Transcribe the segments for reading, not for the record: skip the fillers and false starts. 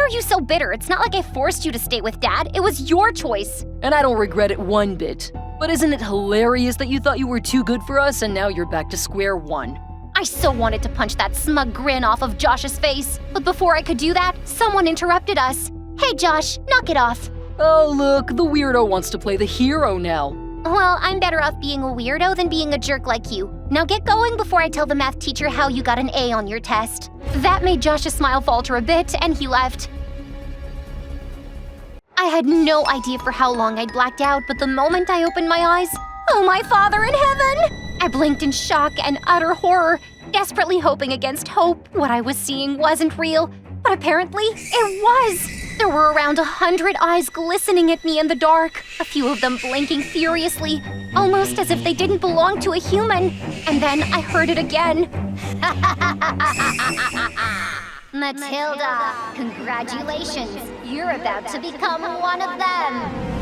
are you so bitter? It's not like I forced you to stay with Dad. It was your choice. And I don't regret it one bit. But isn't it hilarious that you thought you were too good for us and now you're back to square one? I so wanted to punch that smug grin off of Josh's face. But before I could do that, someone interrupted us. Hey Josh, knock it off. Oh look, the weirdo wants to play the hero now. Well, I'm better off being a weirdo than being a jerk like you. Now get going before I tell the math teacher how you got an A on your test. That made Josh's smile falter a bit, and he left. I had no idea for how long I'd blacked out, but the moment I opened my eyes, oh my Father in heaven! I blinked in shock and utter horror, desperately hoping against hope what I was seeing wasn't real. But apparently, it was! There were around 100 eyes glistening at me in the dark, a few of them blinking furiously, almost as if they didn't belong to a human. And then I heard it again. Matilda, congratulations. You're about to become one of them.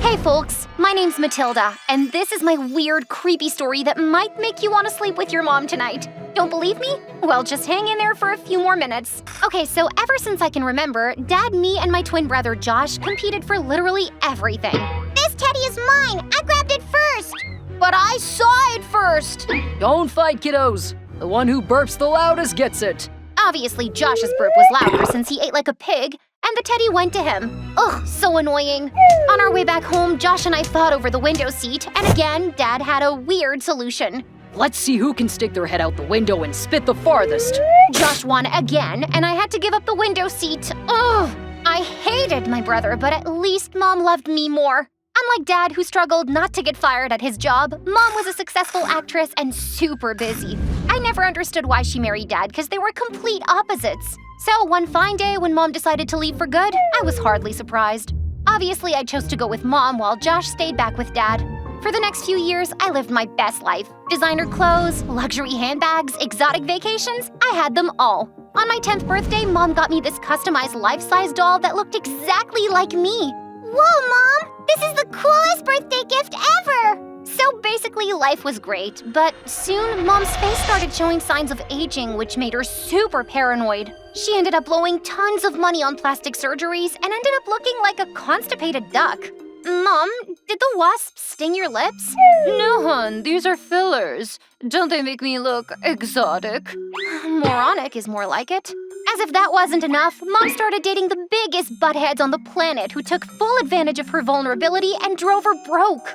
Hey folks, my name's Matilda, and this is my weird, creepy story that might make you want to sleep with your mom tonight. Don't believe me? Well, just hang in there for a few more minutes. Okay, so ever since I can remember, Dad, me, and my twin brother Josh competed for literally everything. This teddy is mine! I grabbed it first! But I saw it first! Don't fight, kiddos. The one who burps the loudest gets it. Obviously, Josh's burp was louder since he ate like a pig, and the teddy went to him. Ugh, so annoying. On our way back home, Josh and I fought over the window seat, and again, Dad had a weird solution. Let's see who can stick their head out the window and spit the farthest. Josh won again, and I had to give up the window seat. Ugh! I hated my brother, but at least Mom loved me more. Unlike Dad, who struggled not to get fired at his job, Mom was a successful actress and super busy. I never understood why she married Dad, because they were complete opposites. So one fine day when Mom decided to leave for good, I was hardly surprised. Obviously, I chose to go with Mom while Josh stayed back with Dad. For the next few years, I lived my best life. Designer clothes, luxury handbags, exotic vacations, I had them all. On my 10th birthday, Mom got me this customized life-size doll that looked exactly like me. Whoa, Mom! This is the coolest birthday gift ever! So basically, life was great, but soon Mom's face started showing signs of aging, which made her super paranoid. She ended up blowing tons of money on plastic surgeries and ended up looking like a constipated duck. Mom, did the wasp sting your lips? No, hon, these are fillers. Don't they make me look exotic? Moronic is more like it. As if that wasn't enough, Mom started dating the biggest buttheads on the planet who took full advantage of her vulnerability and drove her broke.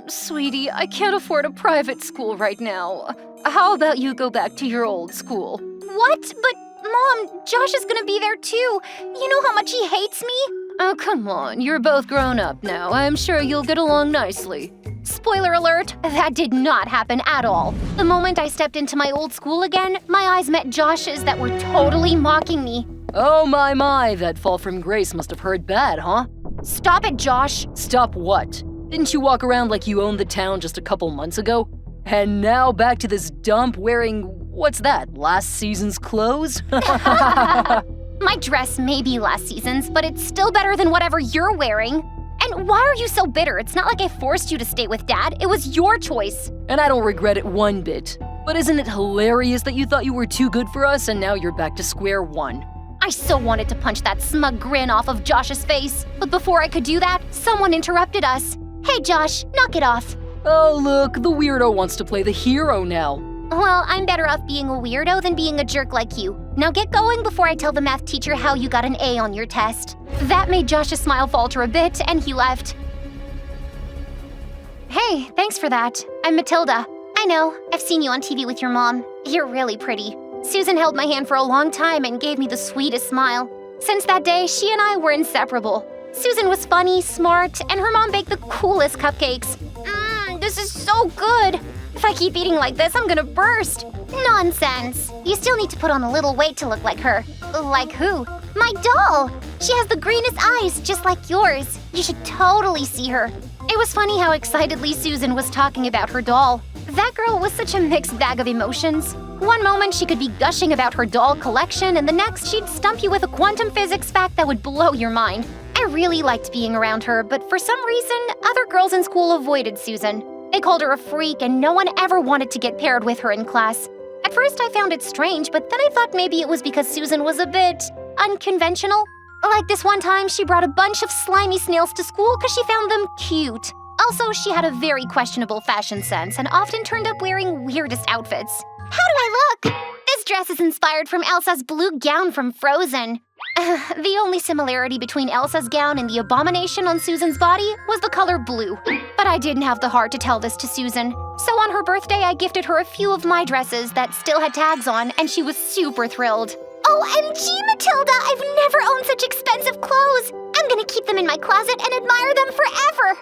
Sweetie, I can't afford a private school right now. How about you go back to your old school? What? But, Mom, Josh is gonna be there too. You know how much he hates me? Oh, come on, you're both grown up now. I'm sure you'll get along nicely. Spoiler alert, that did not happen at all. The moment I stepped into my old school again, my eyes met Josh's that were totally mocking me. Oh my, that fall from grace must have hurt bad, huh? Stop it, Josh. Stop what? Didn't you walk around like you owned the town just a couple months ago? And now back to this dump wearing, what's that, last season's clothes? My dress may be last season's, but it's still better than whatever you're wearing. And why are you so bitter? It's not like I forced you to stay with Dad. It was your choice. And I don't regret it one bit. But isn't it hilarious that you thought you were too good for us and now you're back to square one? I so wanted to punch that smug grin off of Josh's face. But before I could do that, someone interrupted us. Hey Josh, knock it off. Oh look, the weirdo wants to play the hero now. Well, I'm better off being a weirdo than being a jerk like you. Now get going before I tell the math teacher how you got an A on your test. That made Josh's smile falter a bit, and he left. Hey, thanks for that. I'm Matilda. I know, I've seen you on TV with your mom. You're really pretty. Susan held my hand for a long time and gave me the sweetest smile. Since that day, she and I were inseparable. Susan was funny, smart, and her mom baked the coolest cupcakes. This is so good! If I keep eating like this, I'm gonna burst. Nonsense. You still need to put on a little weight to look like her. Like who? My doll! She has the greenest eyes, just like yours. You should totally see her. It was funny how excitedly Susan was talking about her doll. That girl was such a mixed bag of emotions. One moment she could be gushing about her doll collection, and the next she'd stump you with a quantum physics fact that would blow your mind. I really liked being around her, but for some reason, other girls in school avoided Susan. They called her a freak, and no one ever wanted to get paired with her in class. At first, I found it strange, but then I thought maybe it was because Susan was a bit unconventional. Like this one time, she brought a bunch of slimy snails to school because she found them cute. Also, she had a very questionable fashion sense and often turned up wearing weirdest outfits. How do I look? This dress is inspired from Elsa's blue gown from Frozen. The only similarity between Elsa's gown and the abomination on Susan's body was the color blue. But I didn't have the heart to tell this to Susan. So on her birthday, I gifted her a few of my dresses that still had tags on, and she was super thrilled. OMG, Matilda! I've never owned such expensive clothes! I'm gonna keep them in my closet and admire them forever!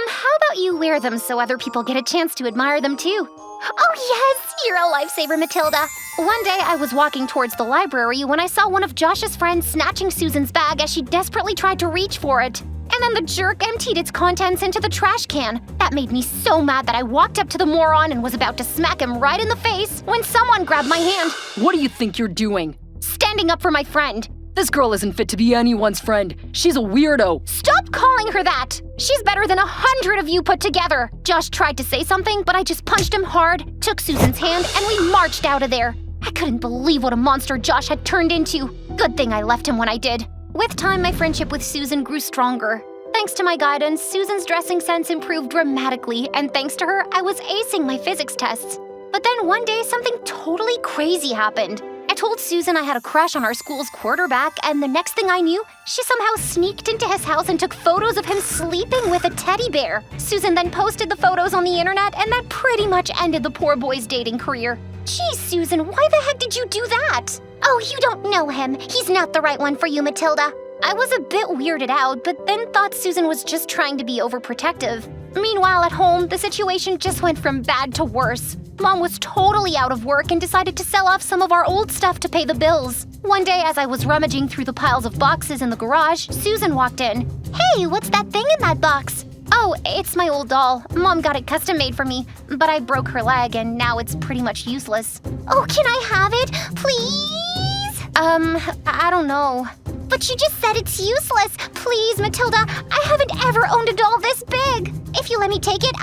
How about you wear them so other people get a chance to admire them too? Oh yes, you're a lifesaver, Matilda. One day I was walking towards the library when I saw one of Josh's friends snatching Susan's bag as she desperately tried to reach for it. And then the jerk emptied its contents into the trash can. That made me so mad that I walked up to the moron and was about to smack him right in the face when someone grabbed my hand. What do you think you're doing? Standing up for my friend. This girl isn't fit to be anyone's friend. She's a weirdo. Stop calling her that! She's better than 100 of you put together. Josh tried to say something, but I just punched him hard, took Susan's hand, and we marched out of there. I couldn't believe what a monster Josh had turned into. Good thing I left him when I did. With time, my friendship with Susan grew stronger. Thanks to my guidance, Susan's dressing sense improved dramatically, and thanks to her, I was acing my physics tests. But then one day, something totally crazy happened. I told Susan I had a crush on our school's quarterback, and the next thing I knew, she somehow sneaked into his house and took photos of him sleeping with a teddy bear. Susan then posted the photos on the internet, and that pretty much ended the poor boy's dating career. Geez, Susan, why the heck did you do that? Oh, you don't know him. He's not the right one for you, Matilda. I was a bit weirded out, but then thought Susan was just trying to be overprotective. Meanwhile, at home, the situation just went from bad to worse. Mom was totally out of work and decided to sell off some of our old stuff to pay the bills. One day, as I was rummaging through the piles of boxes in the garage, Susan walked in. Hey, what's that thing in that box? Oh, it's my old doll. Mom got it custom made for me, but I broke her leg and now it's pretty much useless. Oh, can I have it? Please? I don't know. But you just said it's useless. Please, Matilda, I haven't ever owned a doll this big. If you let me take it,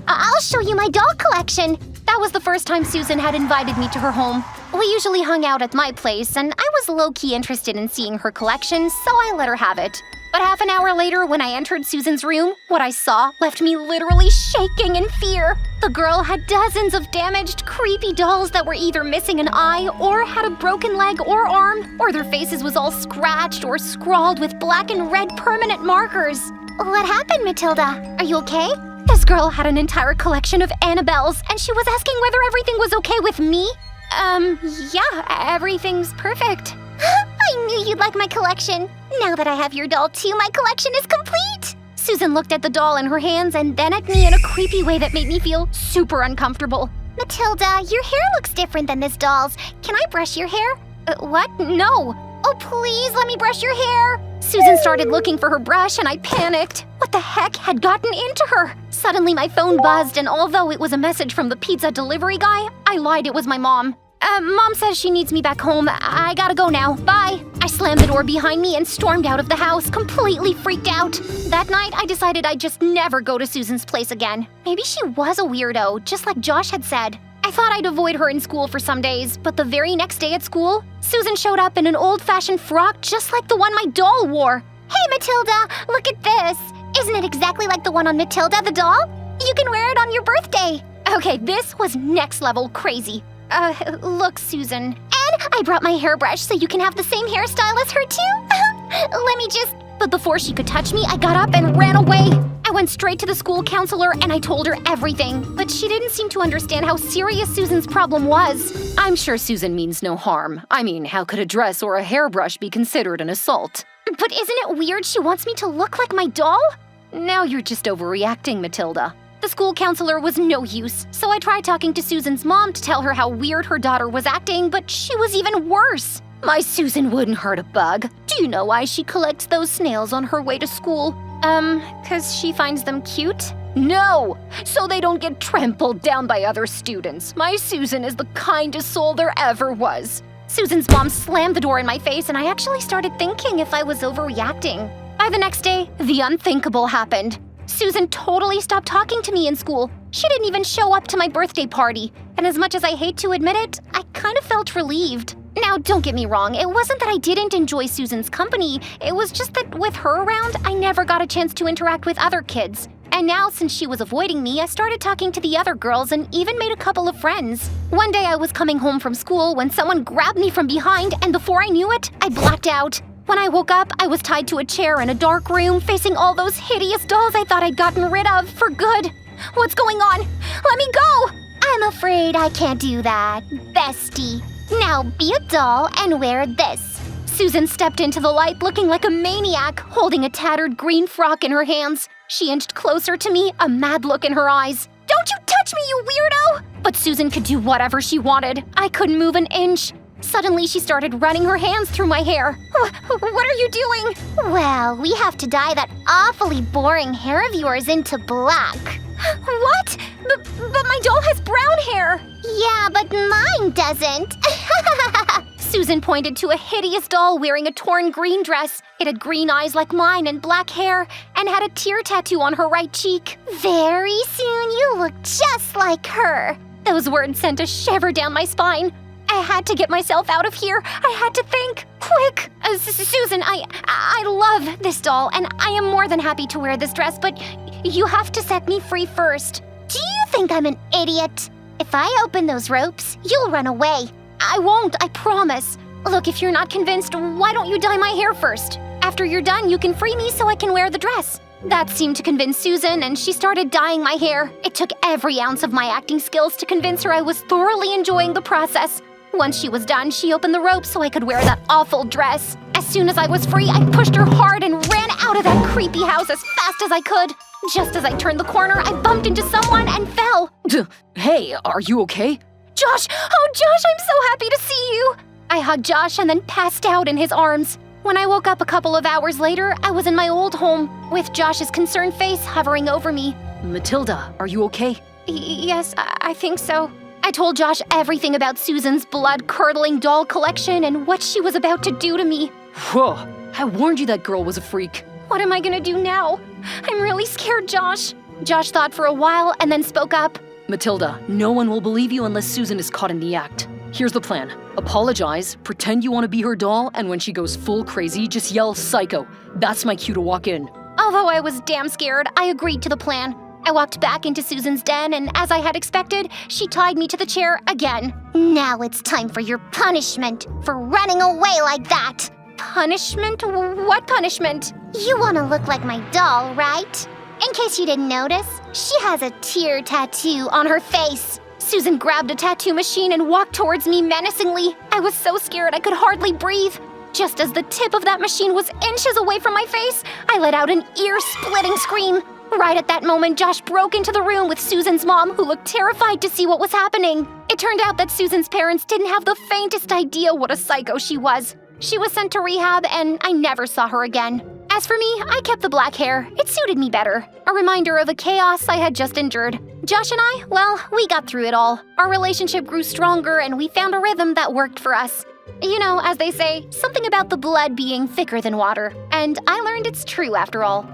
I'll show you my doll collection. That was the first time Susan had invited me to her home. We usually hung out at my place, and I was low-key interested in seeing her collection, so I let her have it. But half an hour later, when I entered Susan's room, what I saw left me literally shaking in fear. The girl had dozens of damaged, creepy dolls that were either missing an eye, or had a broken leg or arm, or their faces was all scratched or scrawled with black and red permanent markers. What happened, Matilda? Are you okay? This girl had an entire collection of Annabelles, and she was asking whether everything was okay with me. Yeah, everything's perfect. I knew you'd like my collection. Now that I have your doll too, my collection is complete. Susan looked at the doll in her hands and then at me in a creepy way that made me feel super uncomfortable. Matilda, your hair looks different than this doll's. Can I brush your hair? What? No. Oh, please let me brush your hair. Susan started looking for her brush and I panicked. What the heck had gotten into her? Suddenly my phone buzzed, and although it was a message from the pizza delivery guy, I lied it was my mom. Mom says she needs me back home. I gotta go now. Bye. I slammed the door behind me and stormed out of the house, completely freaked out. That night, I decided I'd just never go to Susan's place again. Maybe she was a weirdo, just like Josh had said. I thought I'd avoid her in school for some days, but the very next day at school, Susan showed up in an old-fashioned frock just like the one my doll wore. Hey, Matilda, look at this. Isn't it exactly like the one on Matilda the doll? You can wear it on your birthday. Okay, this was next level crazy. Look, Susan. And I brought my hairbrush so you can have the same hairstyle as her too. Let me just... But before she could touch me, I got up and ran away. I went straight to the school counselor and I told her everything. But she didn't seem to understand how serious Susan's problem was. I'm sure Susan means no harm. I mean, how could a dress or a hairbrush be considered an assault? But isn't it weird she wants me to look like my doll? Now you're just overreacting, Matilda. The school counselor was no use, so I tried talking to Susan's mom to tell her how weird her daughter was acting, but she was even worse. My Susan wouldn't hurt a bug. Do you know why she collects those snails on her way to school? 'Cause she finds them cute? No! So they don't get trampled down by other students. My Susan is the kindest soul there ever was. Susan's mom slammed the door in my face, and I actually started thinking if I was overreacting. By the next day, the unthinkable happened. Susan totally stopped talking to me in school. She didn't even show up to my birthday party. And as much as I hate to admit it, I kind of felt relieved. Now, don't get me wrong, it wasn't that I didn't enjoy Susan's company, it was just that with her around, I never got a chance to interact with other kids. And now, since she was avoiding me, I started talking to the other girls and even made a couple of friends. One day I was coming home from school when someone grabbed me from behind, and before I knew it, I blacked out. When I woke up, I was tied to a chair in a dark room, facing all those hideous dolls I thought I'd gotten rid of for good. What's going on? Let me go! I'm afraid I can't do that, bestie. Now be a doll and wear this. Susan stepped into the light looking like a maniac, holding a tattered green frock in her hands. She inched closer to me, a mad look in her eyes. Don't you touch me, you weirdo! But Susan could do whatever she wanted. I couldn't move an inch. Suddenly, she started running her hands through my hair. What are you doing? Well, we have to dye that awfully boring hair of yours into black. What? But my doll has brown hair. Yeah, but mine doesn't. Susan pointed to a hideous doll wearing a torn green dress. It had green eyes like mine and black hair, and had a tear tattoo on her right cheek. Very soon you look just like her. Those words sent a shiver down my spine. I had to get myself out of here. I had to think. Quick! Susan, I love this doll, and I am more than happy to wear this dress, but you have to set me free first. Do you think I'm an idiot? If I open those ropes, you'll run away. I won't, I promise. Look, if you're not convinced, why don't you dye my hair first? After you're done, you can free me so I can wear the dress. That seemed to convince Susan, and she started dyeing my hair. It took every ounce of my acting skills to convince her I was thoroughly enjoying the process. Once she was done, she opened the rope so I could wear that awful dress. As soon as I was free, I pushed her hard and ran out of that creepy house as fast as I could. Just as I turned the corner, I bumped into someone and fell. Hey, are you okay? Josh! Oh, Josh, I'm so happy to see you! I hugged Josh and then passed out in his arms. When I woke up a couple of hours later, I was in my old home, with Josh's concerned face hovering over me. Matilda, are you okay? Yes, I think so. I told Josh everything about Susan's blood-curdling doll collection and what she was about to do to me. Whoa, I warned you that girl was a freak. What am I gonna do now? I'm really scared, Josh. Josh thought for a while and then spoke up. Matilda, no one will believe you unless Susan is caught in the act. Here's the plan. Apologize, pretend you want to be her doll, and when she goes full crazy, just yell psycho. That's my cue to walk in. Although I was damn scared, I agreed to the plan. I walked back into Susan's den, and as I had expected, she tied me to the chair again. Now it's time for your punishment for running away like that. Punishment? What punishment? You want to look like my doll, right? In case you didn't notice, she has a tear tattoo on her face. Susan grabbed a tattoo machine and walked towards me menacingly. I was so scared I could hardly breathe. Just as the tip of that machine was inches away from my face, I let out an ear-splitting scream. Right at that moment, Josh broke into the room with Susan's mom, who looked terrified to see what was happening. It turned out that Susan's parents didn't have the faintest idea what a psycho she was. She was sent to rehab, and I never saw her again. As for me, I kept the black hair. It suited me better. A reminder of the chaos I had just endured. Josh and I, well, we got through it all. Our relationship grew stronger, and we found a rhythm that worked for us. You know, as they say, something about the blood being thicker than water. And I learned it's true after all.